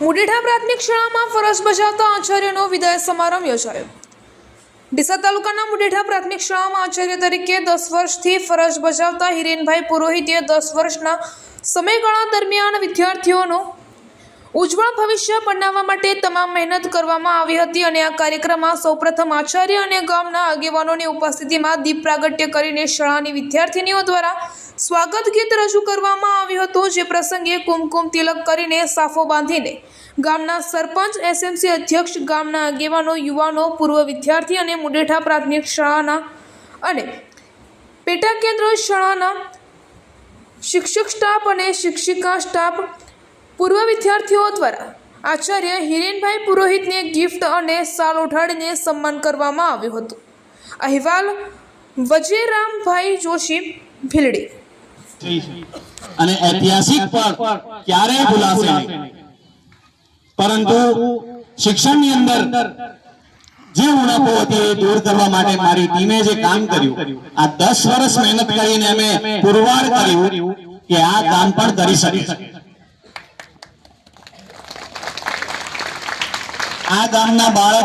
મુઢેઠા પ્રાથમિક શાળામાં ફરજ બજાવતા આચાર્યનો વિદાય સમારંભ યોજાયો। ડીસા તાલુકાના મુઢેઠા પ્રાથમિક શાળામાં આચાર્ય તરીકે 10 વર્ષથી ફરજ બજાવતા હિરેનભાઈ પુરોહિતે 10 વર્ષના સમયગાળા દરમિયાન વિદ્યાર્થીઓનો ઉજ્જવળ ભવિષ્ય બનાવવા માટે તમામ મહેનત કરવામાં આવી હતી અને આ કાર્યક્રમમાં સૌપ્રથમ આચાર્ય અને ગામના આગેવાનોની ઉપસ્થિતિમાં દીપ પ્રાગટ્ય કરીને શાળાની વિદ્યાર્થીનીઓ દ્વારા સ્વાગત ગીત રજૂ કરવામાં આવ્યું હતું। જે પ્રસંગે કુમકુમ તિલક કરીને સાફો બાંધીને ગામના સરપંચ, એસએમસી અધ્યક્ષ, ગામના આગેવાનો, યુવાનો, પૂર્વ વિદ્યાર્થી અને મુઢેઠા પ્રાથમિક શાળાના અને પેટા કેન્દ્ર શાળાના શિક્ષક સ્ટાફ અને શિક્ષિકા સ્ટાફ, પૂર્વ વિદ્યાર્થીઓ દ્વારા આચાર્ય હિરેનભાઈ પુરોહિતને ગિફ્ટ અને શાલ ઓઢાડીને સન્માન કરવામાં આવ્યું હતું। અહેવાલ વજીરામભાઈ જોશી, ભીલડી। અને ઐતિહાસિક પણ ક્યારેય ભૂલાશે નહીં, પરંતુ શિક્ષણની અંદર જે ઉણપો હતી એ દૂર કરવા માટે મારી ટીમે જે કામ કર્યું, આ 10 વર્ષ મહેનત કરીને અમે પુરવાર કર્યું કે આ કામ પણ કરી શકે છે। આ ગામના બાળક